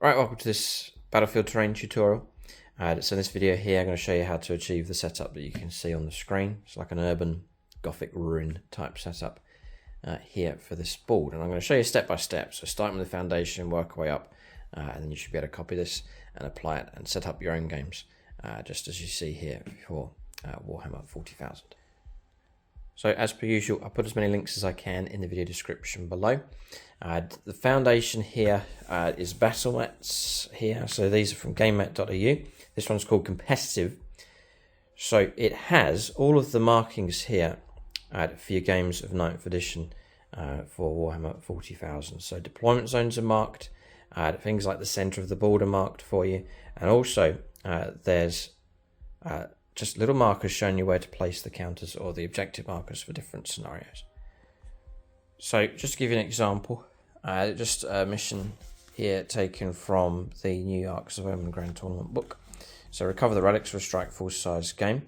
Right, welcome to this battlefield terrain tutorial. So in this video here, I'm going to show you how to achieve the setup that you can see on the screen. It's like an urban Gothic ruin type setup here for this board. And I'm going to show you step by step. So starting with the foundation, work our way up, and then you should be able to copy this and apply it and set up your own games, just as you see here for Warhammer 40,000. So as per usual, I'll put as many links as I can in the video description below. The foundation here is battle mats here. So these are from gamemat.eu. This one's called competitive. So it has all of the markings here for your games of 9th edition for Warhammer 40,000. So deployment zones are marked. Things like the center of the board are marked for you. And also there's just little markers showing you where to place the counters or the objective markers for different scenarios. So just to give you an example, just a mission here taken from the New York Suburban Grand Tournament book. So recover the relics for a strike force size game.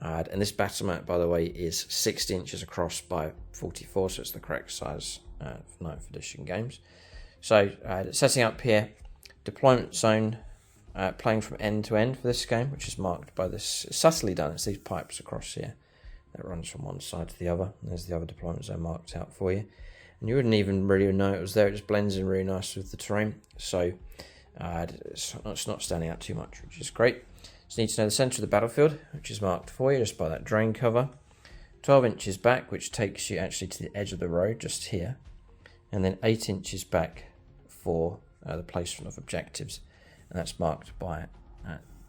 And this battle mat, by the way, is 60 inches across by 44, so it's the correct size for 9th edition games. So setting up here, deployment zone, playing from end to end for this game, which is marked by this, it's subtly done, it's these pipes across here that runs from one side to the other. And there's the other deployment zone marked out for you. And you wouldn't even really know it was there, it just blends in really nice with the terrain. So it's not standing out too much, which is great. Just need to know the center of the battlefield, which is marked for you just by that drain cover. 12 inches back, which takes you actually to the edge of the road, just here. And then 8 inches back for the placement of objectives. And that's marked by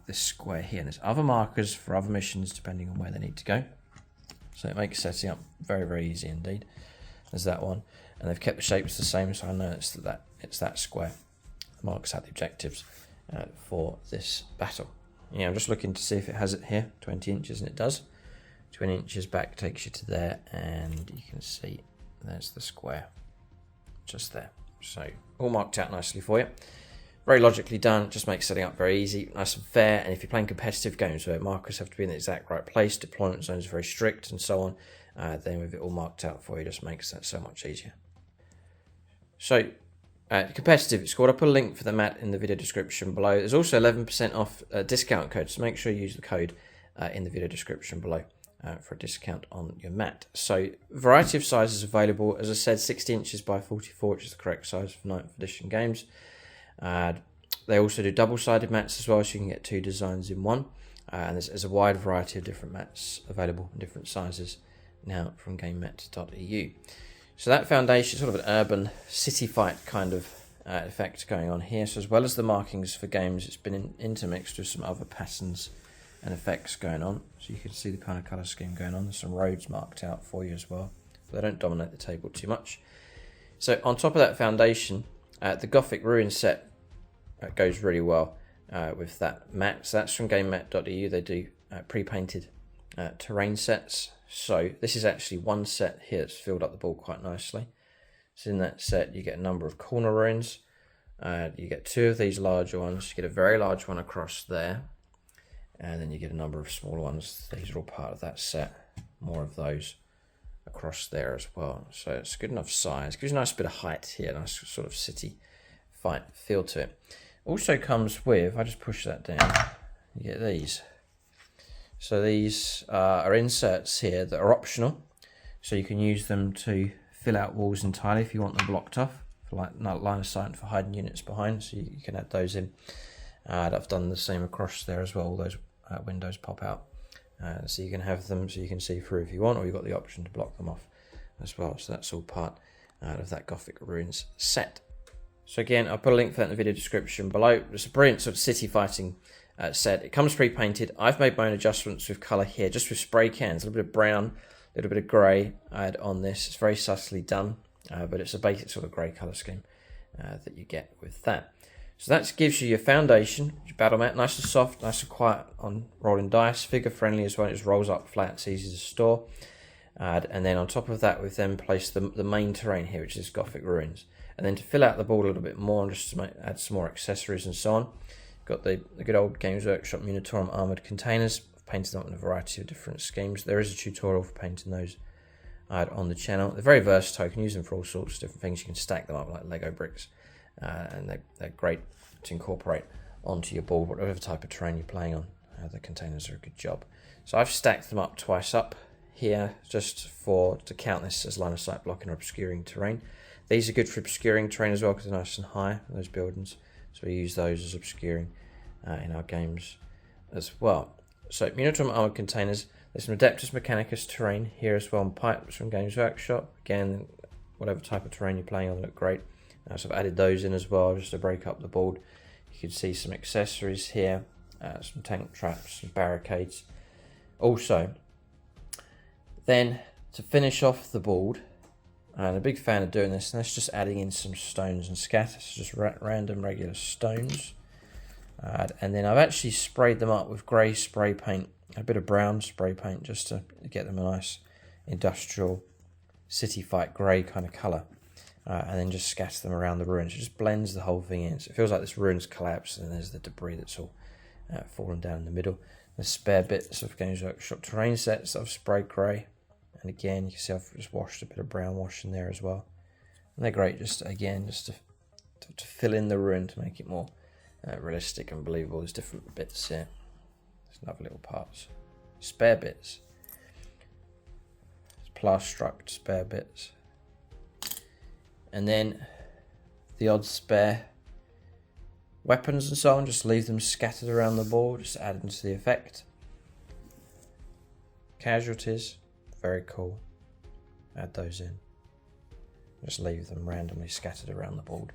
this square here. And there's other markers for other missions depending on where they need to go. So it makes setting up very, very easy indeed. There's that one. And they've kept the shapes the same, so I know it's that square. It marks out the objectives for this battle. Yeah, I'm just looking to see if it has it here, 20 inches, and it does. 20 inches back takes you to there, and you can see there's the square just there. So all marked out nicely for you. Very logically done, just makes setting up very easy, nice and fair. And if you're playing competitive games where markers have to be in the exact right place, deployment zones are very strict and so on, then with it all marked out for you, just makes that so much easier. So competitive, it's called. I'll put a link for the mat in the video description below. There's also 11% off discount code, so make sure you use the code in the video description below for a discount on your mat. So variety of sizes available. As I said, 60 inches by 44, which is the correct size for 9th edition games. They also do double-sided mats as well, so you can get two designs in one. And there's a wide variety of different mats available in different sizes now from gamemat.eu. So that foundation is sort of an urban city fight kind of effect going on here. So as well as the markings for games, it's been intermixed with some other patterns and effects going on. So you can see the kind of colour scheme going on. There's some roads marked out for you as well, but they don't dominate the table too much. So on top of that foundation, the Gothic ruin set goes really well with that mat. So that's from gamemat.eu. They do pre-painted terrain sets. So this is actually one set here that's filled up the board quite nicely. So in that set you get a number of corner ruins. You get two of these larger ones. You get a very large one across there. And then you get a number of smaller ones. These are all part of that set. More of those across there as well. So it's a good enough size. Gives you a nice bit of height here. Nice sort of city fight feel to it. Also comes with, if I just push that down, you get these. So these are inserts here that are optional. So you can use them to fill out walls entirely if you want them blocked off, for like line of sight for hiding units behind. So you can add those in. I've done the same across there as well. All those windows pop out. So you can have them so you can see through if you want, or you've got the option to block them off as well. So that's all part of that Gothic ruins set. So again, I'll put a link for that in the video description below. It's a brilliant sort of city fighting set. It comes pre-painted. I've made my own adjustments with colour here, just with spray cans. A little bit of brown, a little bit of grey I add on this. It's very subtly done, but it's a basic sort of grey colour scheme that you get with that. So that gives you your foundation, your battle mat, nice and soft, nice and quiet on rolling dice, figure friendly as well. It just rolls up flat, it's easy to store. And then on top of that, we've then placed the main terrain here, which is Gothic ruins. And then to fill out the board a little bit more, and just to add some more accessories and so on, got the good old Games Workshop Munitorum armoured containers. I've painted them up in a variety of different schemes. There is a tutorial for painting those on the channel. They're very versatile. You can use them for all sorts of different things. You can stack them up like Lego bricks, and they're great to incorporate onto your board, whatever type of terrain you're playing on. The containers are a good job. So I've stacked them up twice up here, just to count this as line of sight blocking or obscuring terrain. These are good for obscuring terrain as well because they're nice and high, those buildings. So we use those as obscuring in our games as well. So Munitorum armored containers. There's some Adeptus Mechanicus terrain here as well, and pipes from Games Workshop. Again, whatever type of terrain you're playing on look great. So I've added those in as well just to break up the board. You can see some accessories here, some tank traps, some barricades. Also, then to finish off the board, and I'm a big fan of doing this, and that's just adding in some stones and scatter, so just random regular stones. And then I've actually sprayed them up with grey spray paint, a bit of brown spray paint, just to get them a nice industrial city fight grey kind of colour. And then just scatter them around the ruins. It just blends the whole thing in. So it feels like this ruin's collapsed and there's the debris that's all fallen down in the middle. The spare bits of Games Workshop terrain sets that I've sprayed grey. And again, you can see I've just washed a bit of brown wash in there as well. And they're great just to fill in the ruin, to make it more realistic and believable. There's different bits here. There's another little parts. Spare bits. Plastruct spare bits. And then the odd spare weapons and so on, just leave them scattered around the board, just adding to the effect. Casualties, very cool. Add those in. Just leave them randomly scattered around the board.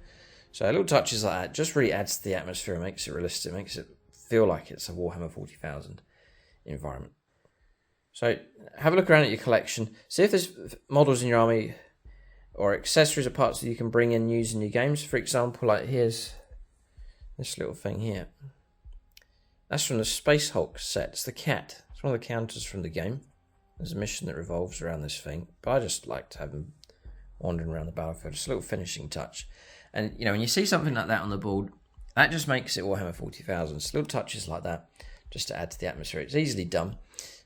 So little touches like that just really adds to the atmosphere, makes it realistic, makes it feel like it's a Warhammer 40,000 environment. So have a look around at your collection, see if there's models in your army or accessories or parts that you can bring in and use in your games. For example, like here's this little thing here. That's from the Space Hulk set. It's the cat. It's one of the counters from the game. There's a mission that revolves around this thing, but I just like to have them wandering around the battlefield. Just a little finishing touch. And you know, when you see something like that on the board, that just makes it Warhammer 40,000. So little touches like that, just to add to the atmosphere. It's easily done.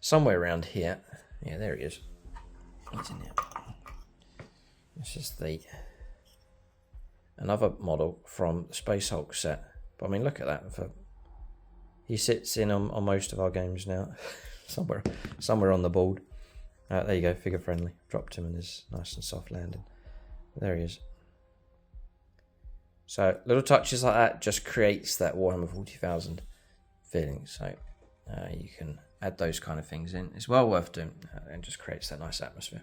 Somewhere around here. Yeah, there he is. He's in there. This is another model from the Space Hulk set. But I mean, look at that. He sits in on most of our games now. somewhere on the board. There you go, figure friendly. Dropped him in his nice and soft landing. There he is. So little touches like that just creates that Warhammer 40,000 feeling. So you can add those kind of things in. It's well worth doing, and just creates that nice atmosphere.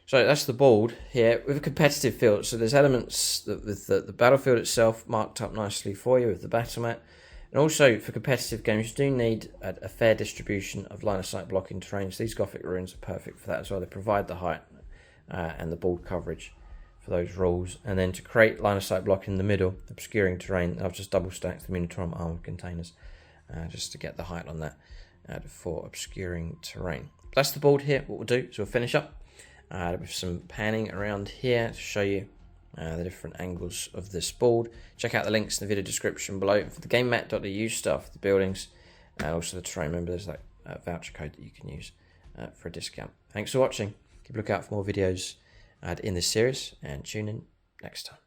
So that's the board here with a competitive feel. So there's elements with the battlefield itself marked up nicely for you with the battle mat. And also for competitive games, you do need a fair distribution of line of sight blocking terrain. So these Gothic ruins are perfect for that as well. They provide the height and the board coverage for those rules. And then to create line of sight block in the middle, obscuring terrain, I've just double stacked the Munitorum armored containers just to get the height on that for obscuring terrain. That's the board here. What we'll do is we'll finish up with some panning around here to show you the different angles of this board. Check out the links in the video description below for the gamemat.eu stuff, the buildings, and also the terrain. Remember, there's that voucher code that you can use for a discount. Thanks for watching. Keep a lookout for more videos in this series, and tune in next time.